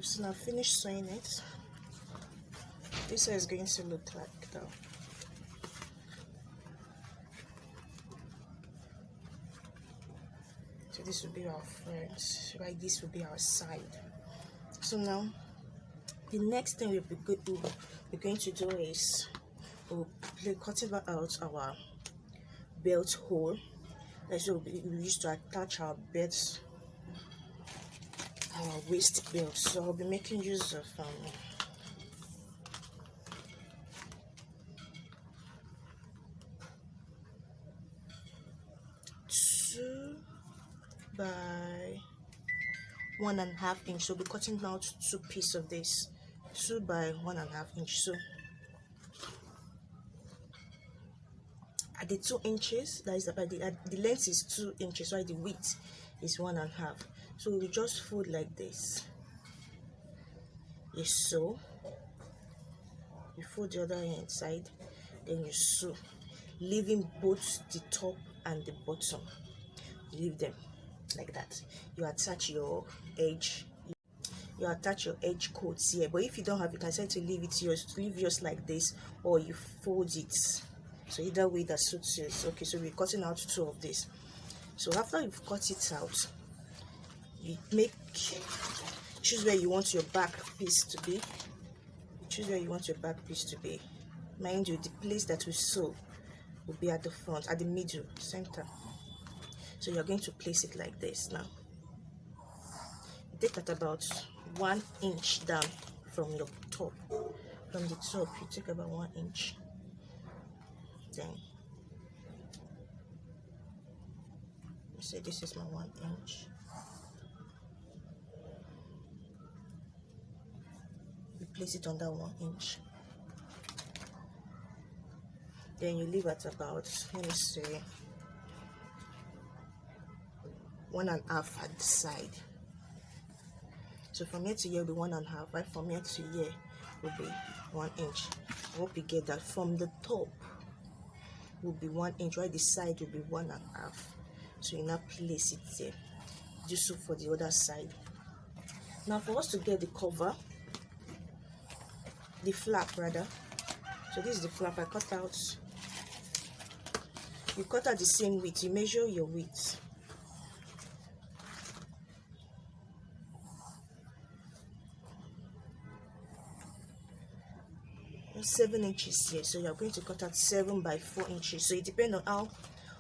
So now finish sewing it. This is how it's going to look like though. So this will be our front, right? This will be our side. So now the next thing we're going to do is we'll cut out our belt hole. That's what we use to attach our belts, our waist belt. So I'll be making use of 2 by 1.5 inch. So we'll be cutting out 2 pieces of this, 2 by 1.5 inch. So at the 2 inches, that is the length is 2 inches, right? The width is 1.5. So we just fold like this. You sew, you fold the other end side, then you sew, leaving both the top and the bottom. Leave them like that. You attach your edge. You attach your edge coats here, but if you don't have, you can decide to leave yours like this, or you fold it. So either way that suits you. Okay, so we're cutting out 2 of this. So after you've cut it out, you choose where you want your back piece to be. Choose where you want your back piece to be. Mind you, the place that we sew will be at the front, at the middle, center. So you're going to place it like this now. Take that about 1 inch down from your top. From the top, you take about 1 inch. Then you say this is my 1 inch. You place it on that 1 inch. Then you leave at about, let me say, 1.5 at the side. So from here to here will be 1.5, right? From here to here will be 1 inch. I hope you get that. From the top will be 1 inch, right? The side will be 1.5. So you now place it there. Do so for the other side. Now for us to get the cover, the flap rather. So this is the flap I cut out. You cut out the same width. You measure your width. 7 inches here, so you're going to cut out 7 by 4 inches. So it depends on how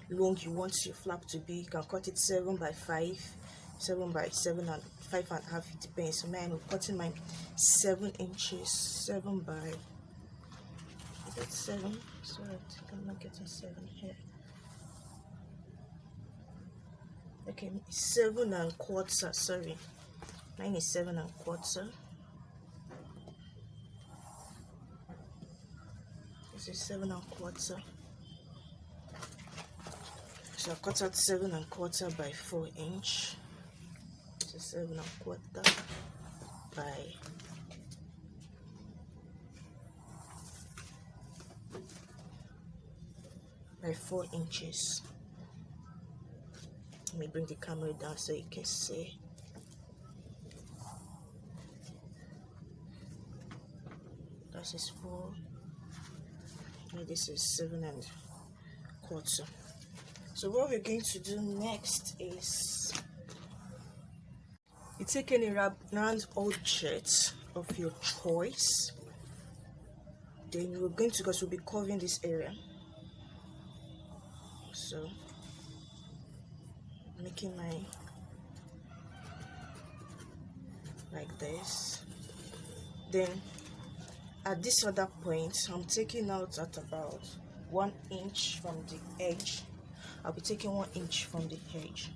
long you want your flap to be. You can cut it 7 by 5, 7 by 7 and 5.5. It depends. So I'm cutting mine 7 inches, 7 by, is it 7? Sorry, I'm not getting 7 here. Okay, 7.25. Sorry, mine is 7.25. This is 7.25. So I cut out 7.25 by 4 inch. So 7.25 by 4 inches. Let me bring the camera down so you can see. That is 4. And this is 7.25. So what we're going to do next is you take any round object of your choice. Then we're going to, because we'll be covering this area. So making mine like this. Then at this other point, I'm taking out at about 1 inch from the edge. I'll be taking 1 inch from the edge.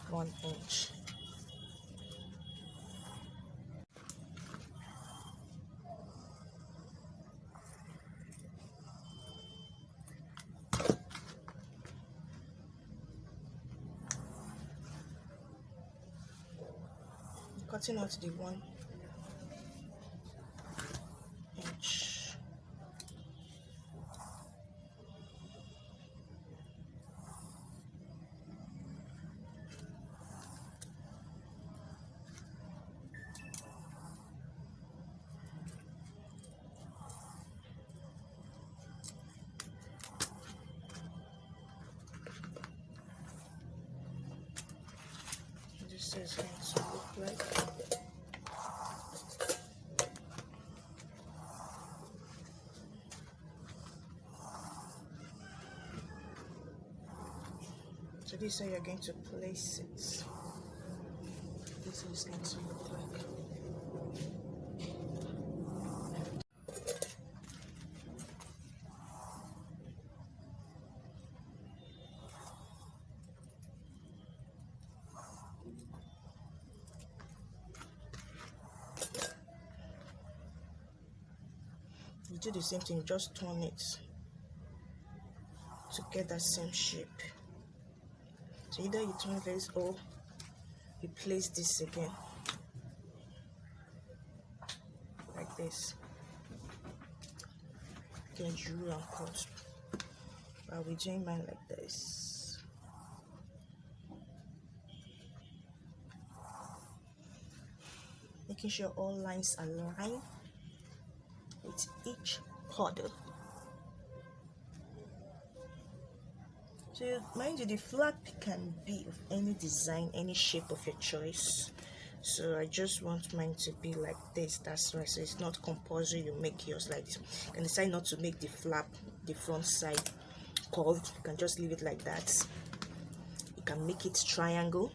One inch. Cutting out the one inch. This is going to look like. So this is how you're going to place it. This is going to look like. You do the same thing, just turn it to get that same shape. So either you turn this or you place this again like this. You can drew and cut. I'll be doing mine like this. Making sure all lines align with each corner. So mind you, the flap can be of any design, any shape of your choice. So I just want mine to be like this. That's why. So it's not compulsory you make yours like this. You can decide not to make the flap, the front side curved. You can just leave it like that. You can make it triangle.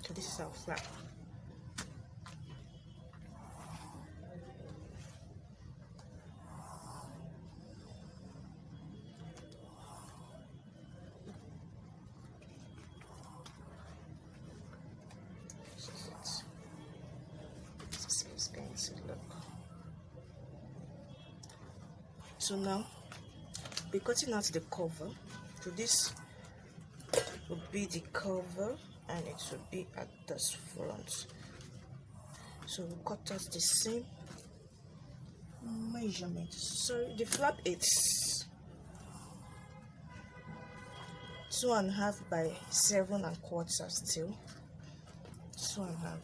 So this is our flap. This is going to look. So now we're cutting out the cover. So this will be the cover and it will be at this front. So we'll cut out the same measurement. So the flap is 2.5 by 7.25 still. 2.5,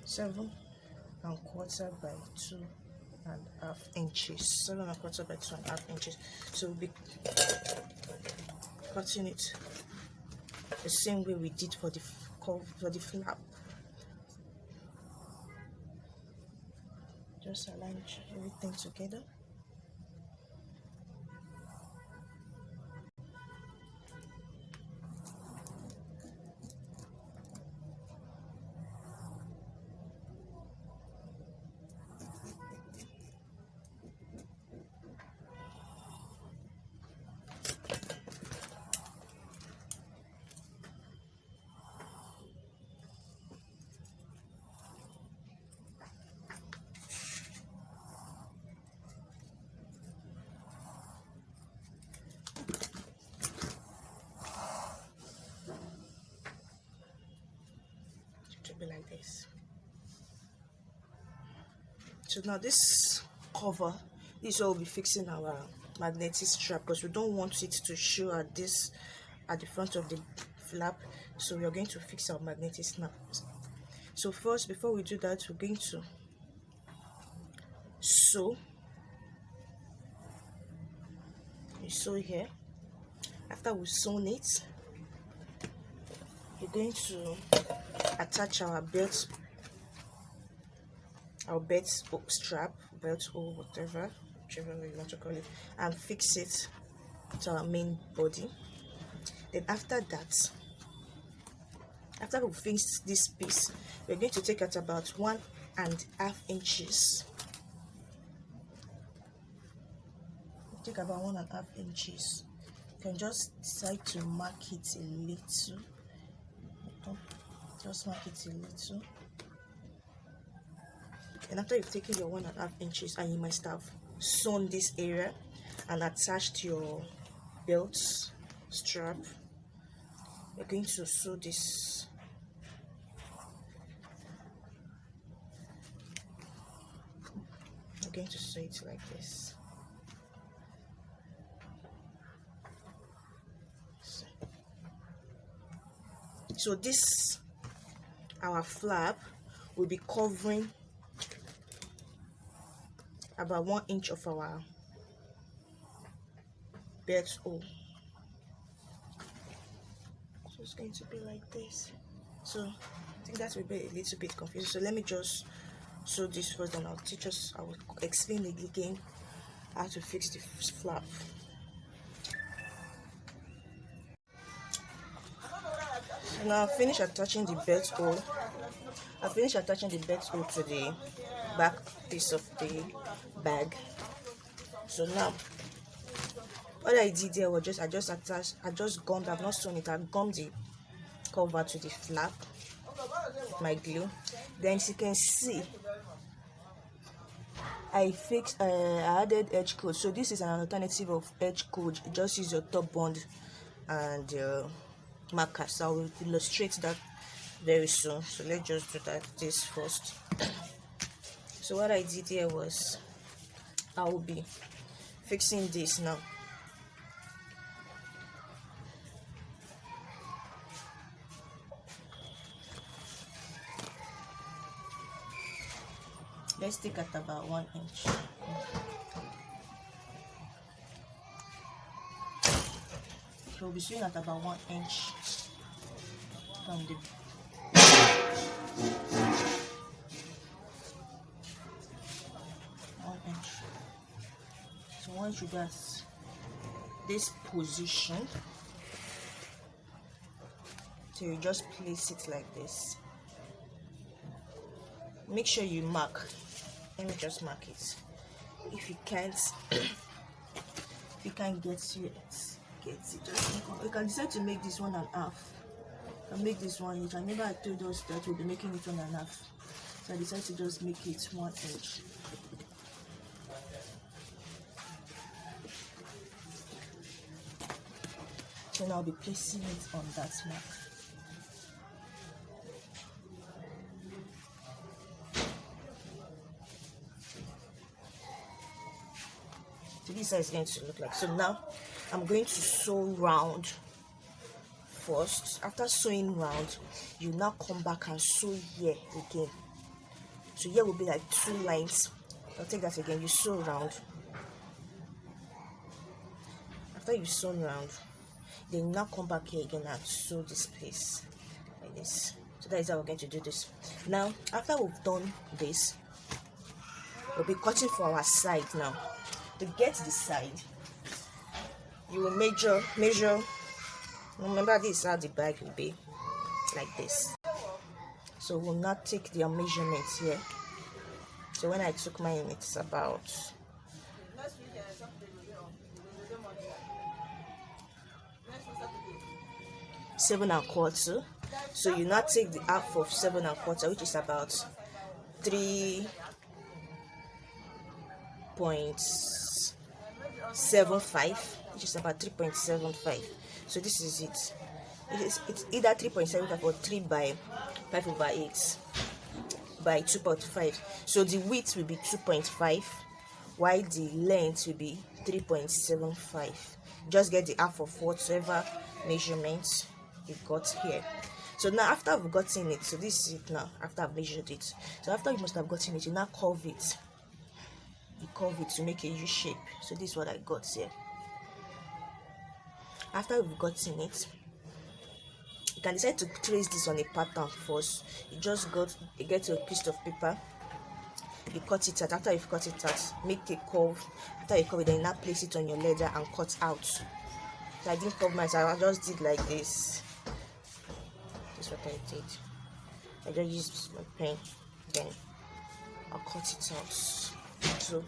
7.25 by 2.5 inches. 7.25 by 2.5 inches. So we'll be cutting it the same way we did for the flap. Just align everything together. Be like this. So now this cover, this will be fixing our magnetic strap because we don't want it to show at the front of the flap. So we are going to fix our magnetic snap. So first, before we do that, we're going to sew. You sew here. After we've sewn it, we're going to attach our belt strap, belt or whatever, whichever way you want to call it, and fix it to our main body. Then after that, after we fix this piece, we're going to take out about 1.5 inches. Take about 1.5 inches. You can just decide to mark it a little. Just mark it a little. And after you've taken your 1.5 inches and you must have sewn this area, and attach to your belt strap. We're going to sew this. I'm going to sew it like this. So this, our flap, will be covering about 1 inch of our belt hole. So it's going to be like this. So I think that will be a little bit confusing. So let me just sew this first, and I will explain it again how to fix the flap. So now I've finished attaching the belt hole. I finished attaching the belt hole to the back piece of the bag. So now what I did there was I just gummed. I've not sewn it. I gummed the cover to the flap with my glue. Then as you can see, I added edge code. So this is an alternative of edge code. Just use your top bond and marker. So I will illustrate that very soon. So let's just do this first. So what I did here was I will be fixing this now. Let's take at about 1 inch. So we'll be sewing at about 1 inch from the 1 inch. So once you get this position, so you just place it like this. Make sure you mark. Let me just mark it. If you can't get to it, you can decide to make this 1 1/2. You can make this 1 inch. I remember I told us that we'll be making it 1 1/2. So I decided to just make it 1 inch. So now I'll be placing it on that mark. So this is how it's going to look like. So now I'm going to sew round first. After sewing round, you now come back and sew here again. So here will be like 2 lines. I'll take that again. You sew round. After you sew round, then you now come back here again and sew this place like this. So that is how we're going to do this. Now after we've done this, we'll be cutting for our side now. To get the side, you will measure. Remember, this is how the bag will be, like this. So we'll not take their measurements here. So when I took mine, it's about 7 1/4. So you now take the half of 7 1/4, which is about 3.75, which is about 3.75. So this is it. It's either 3.75 or 3 by 5/8 by 2.5. So the width will be 2.5, while the length will be 3.75. Just get the half of whatever measurements you got here. So now after we've gotten it, so this is it now after I've measured it. So after you must have gotten it, you now curve it. You curve it to make a U shape. So this is what I got here. After we've gotten it, you can decide to trace this on a pattern first. You just get a piece of paper, you cut it out. After you've cut it out, make a curve. After you curve it, then you now place it on your leather and cut out. So I didn't curve myself, I just did like this. This is what I did. I just used my pen, then I'll cut it out. So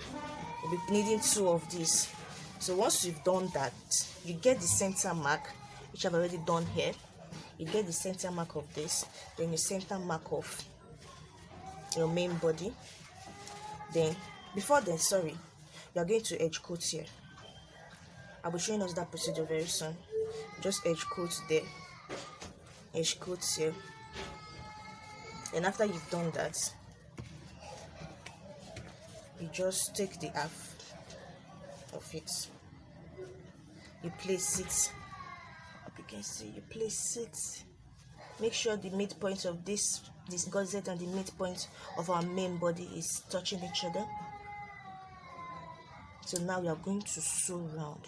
we'll be needing 2 of these. So once you've done that, you get the center mark, which I've already done here. You get the center mark of this, then the center mark of your main body. Then before then, sorry, you are going to edge coat here. I'll be showing us that procedure very soon. Just edge coat there, edge coat here, and after you've done that, you just take the half of it, you place it, you can see, you place it, make sure the midpoint of this gauze and the midpoint of our main body is touching each other. So now we are going to sew round.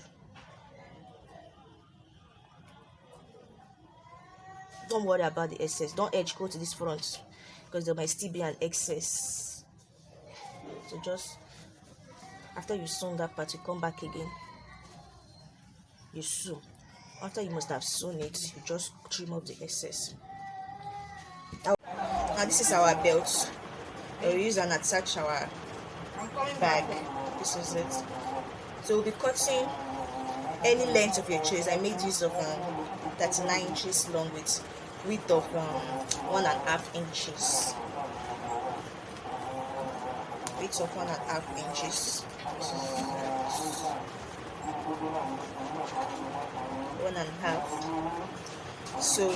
Don't worry about the excess, don't edge coat to this front because there might still be an excess. So just after you sewn that part, you come back again, you sew. After you must have sewn it, you just trim off the excess. Now this is our belt. We'll use and attach our bag. This is it. So we'll be cutting any length of your chest. I made use of 39 inches long with width of 1.5 inches. Width of 1.5 inches. 1.5. So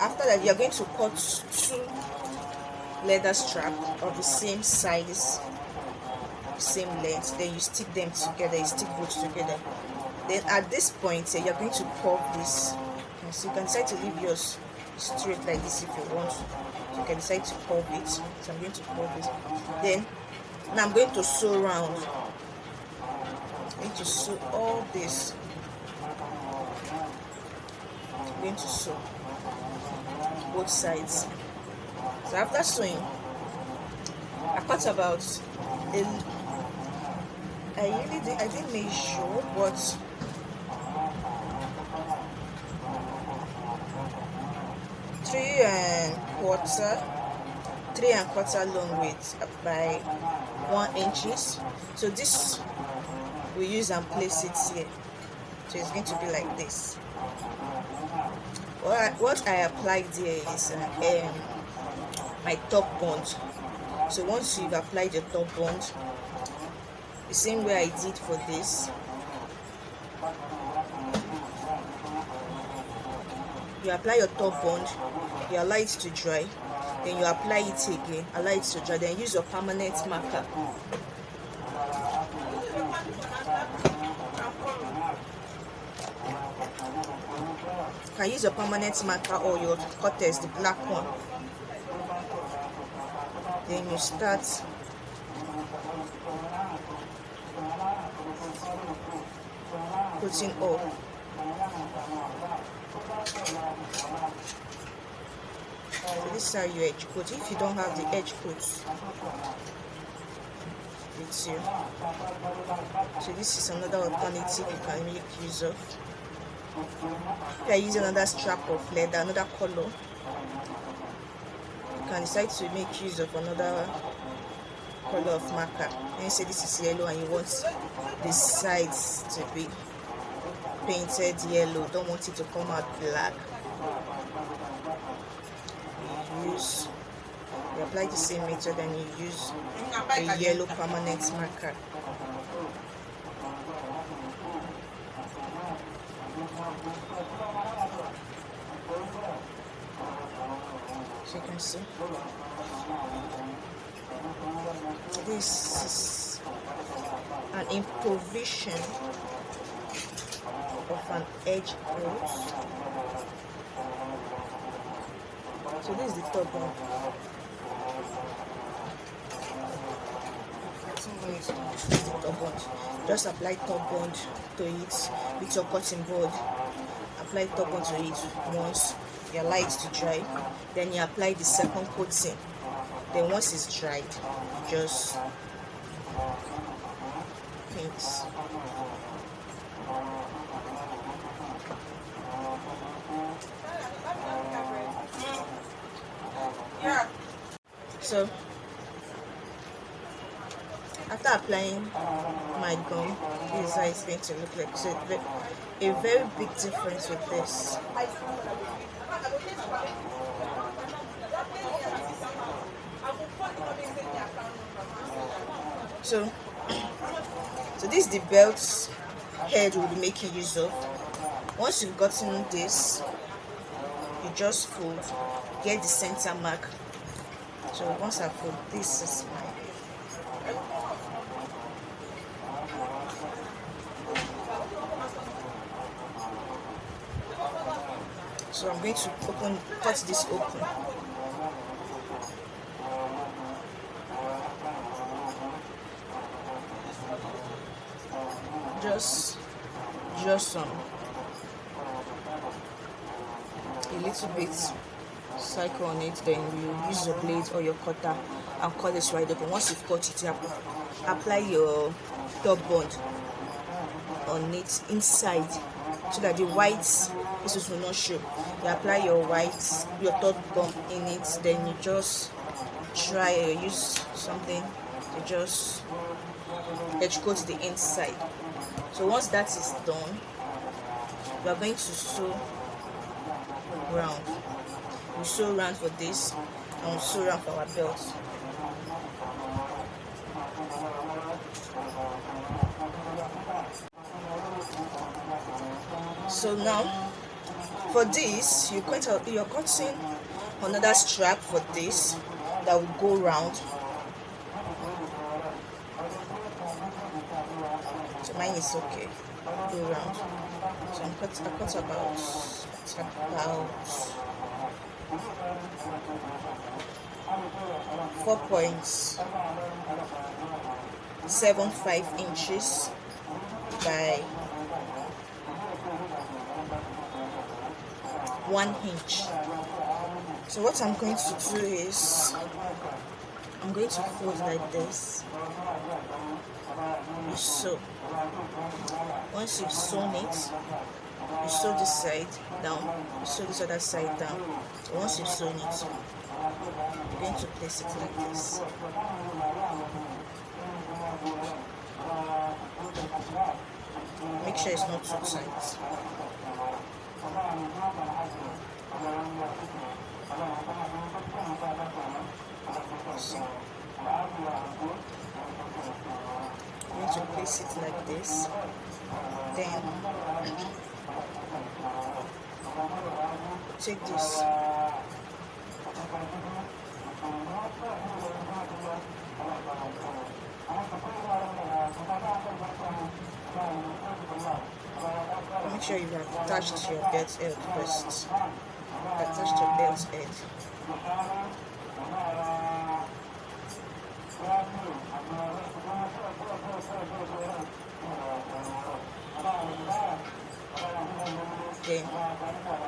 after that, you are going to cut 2 leather straps of the same size, same length. Then you stick them together, you stick both together. Then at this point, you're going to curve this. So you can decide to leave yours straight like this if you want. So you can decide to curve it. So I'm going to curve it. Then now I'm going to sew round. I'm going to sew all this. I'm going to sew both sides. So after sewing, I cut about I didn't measure, but three and quarter long width by 1 inches. So this we use and place it here. So it's going to be like this. What I applied here is my top bond. So once you've applied your top bond, the same way I did for this, you apply your top bond, you allow it to dry, then you apply it again, allow it to dry, then use your permanent marker. You can use your permanent marker or your cutters, the black one. Then you start putting up. So this is how you edge coat. If you don't have the edge coat with you, so this is another alternative you can make use of. If you are using another strap of leather, another color, you can decide to make use of another color of marker. Let me say this is yellow and you want the sides to be painted yellow, don't want it to come out black. You apply the same method and you use a yellow permanent marker. So you can see, this is an improvisation of an edge coat. So this is the top one. Just apply top bond to it with your cotton board. Apply top bond to it once, you allow it to dry. Then you apply the second coating. Then once it's dried, just paint. So after applying my gum, this is how it's going to look like. So a very big difference with this. So this is the belt head we'll be making use of. Once you've gotten this, you just fold, get the center mark. So once I fold, this is my so I'm going to cut this open. Just some a little bit cycle on it, then you use your blade or your cutter and cut this right open. Once you've cut it, you apply your top bond on it inside so that the white pieces will not show. You apply your top bond in it, then you just use something to just edge coat the inside. So once that is done, we are going to sew round. We sew round for this and we sew round for our belt. So now for this, you're cutting another strap for this that will go round. So mine is okay, go round. So I cut about 4.75 inches by 1 inch. So what I'm going to do is I'm going to fold like this. You sew. Once you've sewn it, you sew this side down, you sew this other side down. So once you've sewn it, you're going to place it like this. Make sure it's not too tight. So, I'm going to place it like this. Then take this. Make sure you have attached your belt head first. Attach your belt head. Then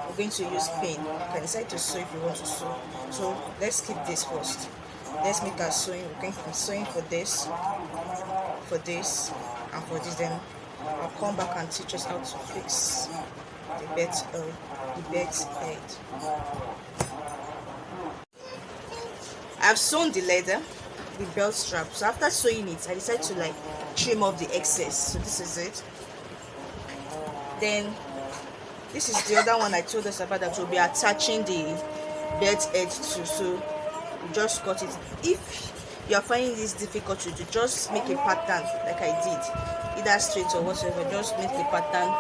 we're going to use pin. You can decide to sew if you want to sew. So let's keep this first. Let's make our sewing. We're going to be sewing for this, and for this. Then I'll come back and teach us how to fix the belt head. I've sewn the leather, the belt strap. So after sewing it, I decided to trim off the excess. So this is it. Then this is the other one I told us about that we'll be attaching the belt head to. So you just cut it. If you are finding this difficult to do, just make a pattern like I did, either straight or whatever. Just make the pattern,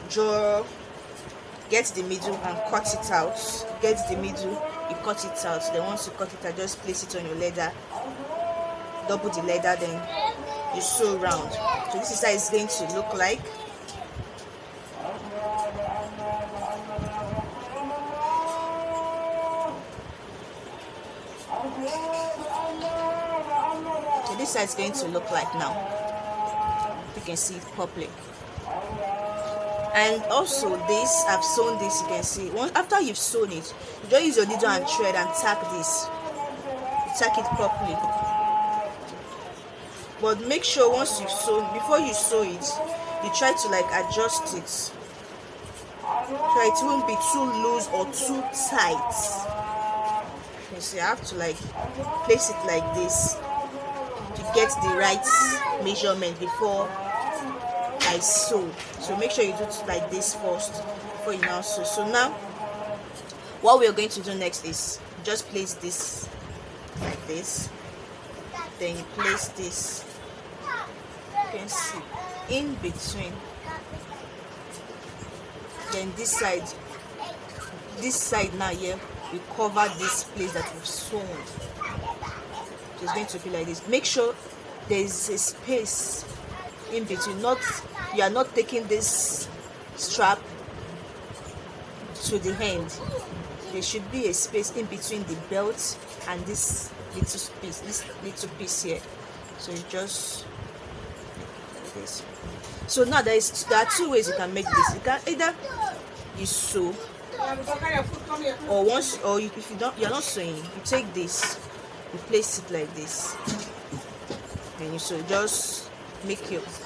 draw, get the middle and cut it out. Get the middle, you cut it out. Then once you cut it out, just place it on your leather, double the leather, then you sew round. So this is how it's going to look like. So this is how it's going to look like now. You can see it properly. And also this, I've sewn this, you can see. After you've sewn it, you just use your needle and thread and tack this. You tack it properly. But make sure once you've sewn, before you sew it, you try to adjust it. So it won't be too loose or too tight. You see, I have to place it like this to get the right measurement before I sew. So make sure you do it like this first before you now sew. So now what we are going to do next is just place this like this, then you place this, you can see, in between. Then this side now here, we cover this place that we've sewn. So it's going to be like this. Make sure there is a space in between. Not, you are not taking this strap to the end. There should be a space in between the belt and this little piece here. So you just like this. So now there are two ways you can make this. You can either you sew, or if you're not sewing, you take this, you place it like this, and you sew. Just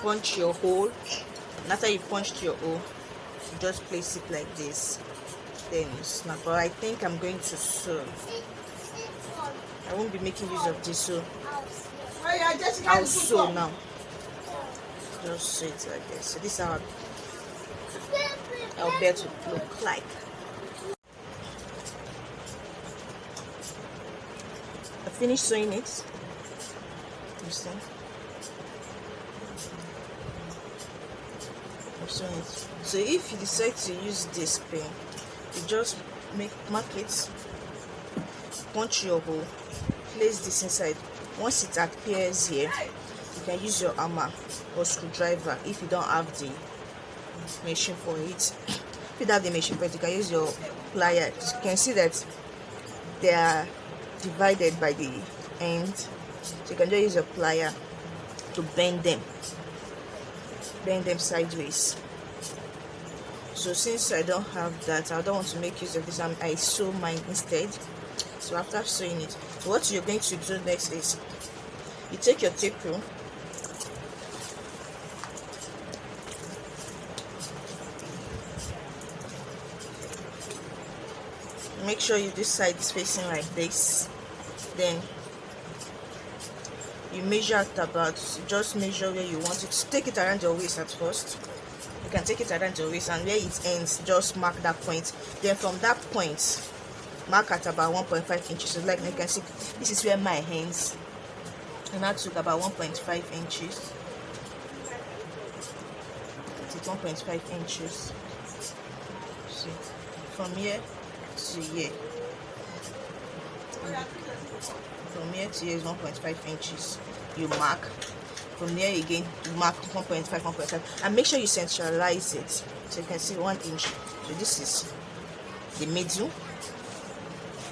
punch your hole, and after you punched your hole, you just place it like this, then you snap. But I think I'm going to sew. I won't be making use of this, so I'll sew now. Just sew it like this. So this is how our belt would look like. I finished sewing it. You see? I'm sewing it. So if you decide to use this pen, you just mark it, punch your hole, place this inside. Once it appears here, you can use your hammer or screwdriver if you don't have the machine for it. If you don't have the machine for it, you can use your pliers. You can see that they are divided by the end, so you can just use your plier to bend them sideways. So since I don't have that, I don't want to make use of this, I sew mine instead. So after sewing it, what you're going to do next is you take your tape rule, make sure this side is facing like this, then you measure at about, just measure where you want it. Take it around your waist at first. You can take it around your waist, and where it ends, just mark that point. Then from that point, mark at about 1.5 inches. So like you can see, this is where my ends, and I took about 1.5 inches. It's 1.5 inches. See, from here to here. From here to here is 1.5 inches. You mark. From there again, you mark 1.5, 1.5, and make sure you centralize it. So you can see 1 inch. So this is the middle.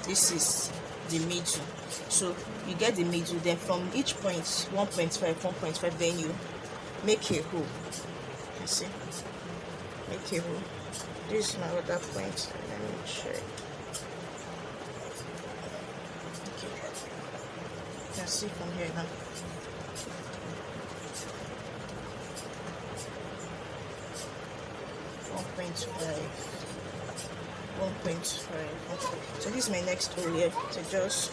This is the middle. So you get the middle. Then from each point, 1.5, 1.5. Then you make a hole. You see, make a hole. This is my other point. Let me check. You can see from here now. 1.5. So this is my next hole here. So just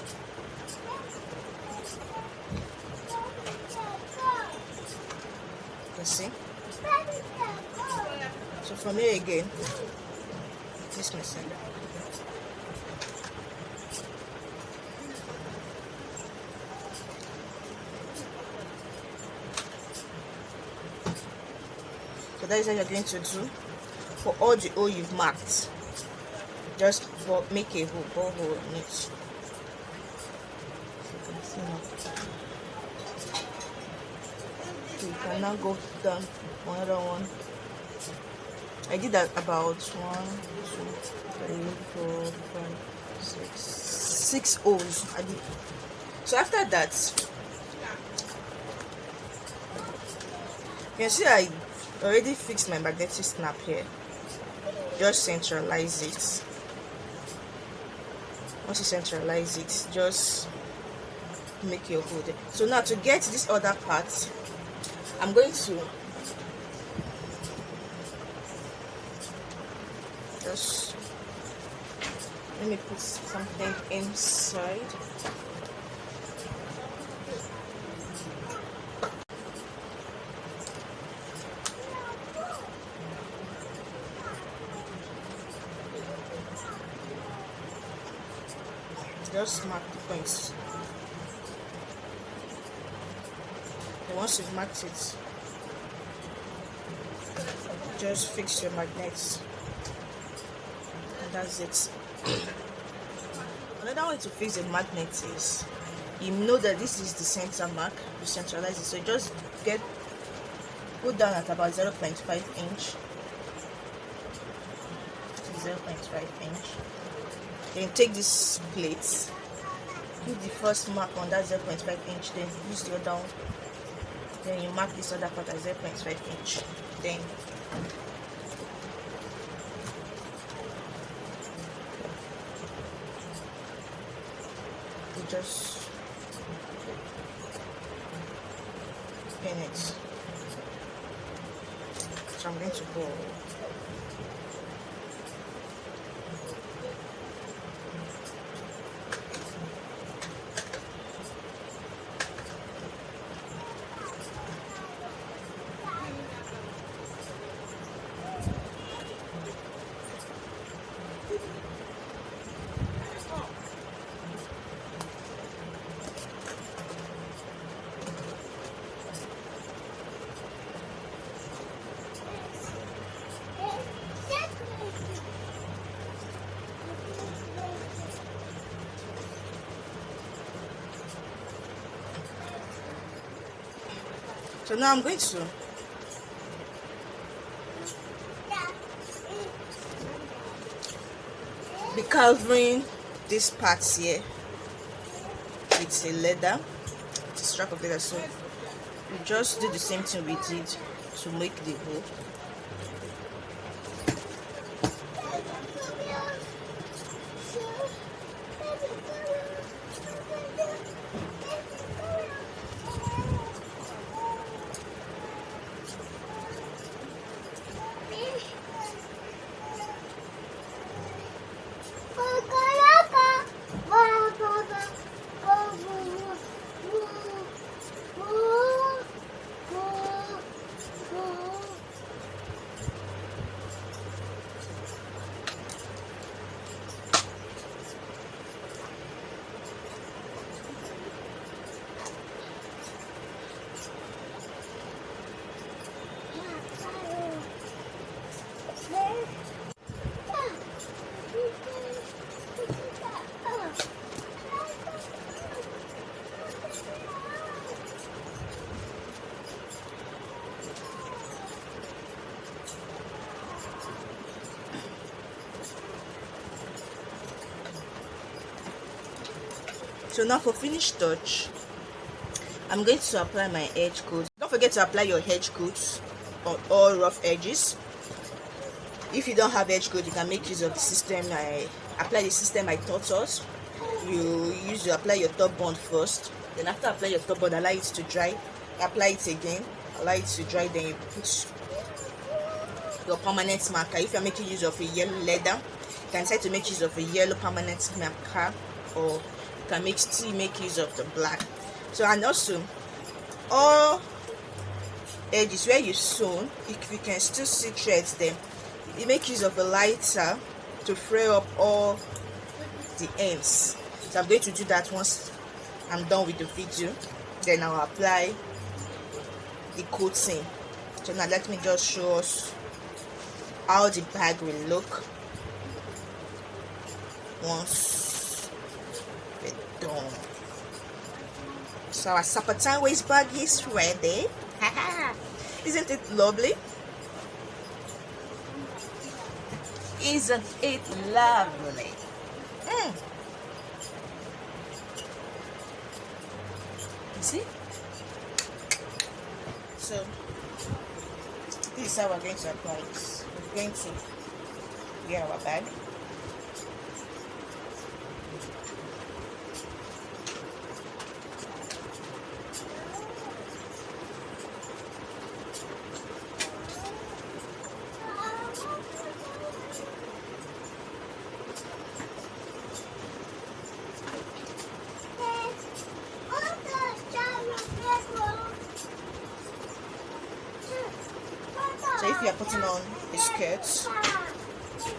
you see. So from here again, this missing. So that is what you're going to do for all the hole you've marked. Just make a hole, bore hole in it. So you can see now. So you can now go down another one. I did that about 1, 2, 3, 4, 5, 6 holes. I did. So after that, you can see I already fixed my magnetic snap here. Just centralize it. Once you centralize it, just make your hole there. So now to get this other part, I'm going to just, let me put something inside. Just mark the points. And once you've marked it, Just fix your magnets, and that's it. Another way to fix a magnet is, you know that this is the center mark, you centralize it, so just put down at about 0.5 inch, 0.5 inch. Then take this plate, put the first mark on that 0.5 inch, then use the other one, then you mark this other part at 0.5 inch, then you just pin it. So I'm going to go. So now I'm going to be covering these parts here with a leather, with a strap of leather. So we just do the same thing we did to make the hole. So now for finish touch, I'm going to apply my edge coat. Don't forget to apply your edge coats on all rough edges. If you don't have edge coat, you can make use of the system I taught us. You apply your top bond first, then after apply your top bond, allow it to dry, apply it again, allow it to dry, then you put your permanent marker. If you're making use of a yellow leather, you can decide to make use of a yellow permanent marker, or you can still make use of the black. So, and also all edges where you sewn, if you can still see threads there, you make use of a lighter to fray up all the ends. So I'm going to do that once I'm done with the video, then I'll apply the coating. So now let me just show us how the bag will look once we're done. So our Serpentine waist bag is ready. Isn't it lovely? Isn't it lovely? You see? So this is how we're going to apply it. We're going to wear our bag. So if you are putting on a skirt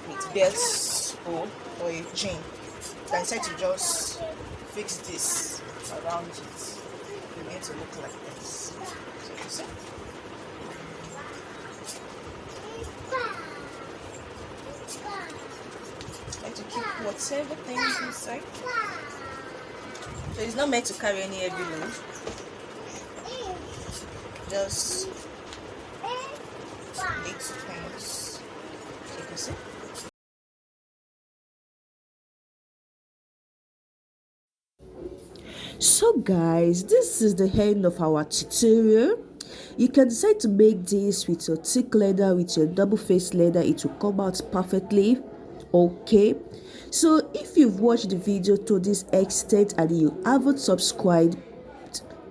with belts or a jean, you can decide to just fix this around it. It's going to look like this. So you see? whatever things inside. So it's not meant to carry any heavy load. Just little things. You can see. So guys, this is the end of our tutorial. You can decide to make this with your thick leather, with your double face leather. It will come out perfectly. Okay, so if you've watched the video to this extent and you haven't subscribed,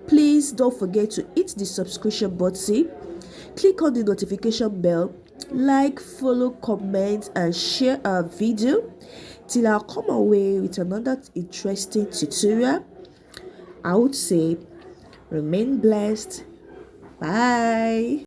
please don't forget to hit the subscription button, click on the notification bell, like, follow, comment and share our video till I'll come away with another interesting tutorial. I would say remain blessed. Bye.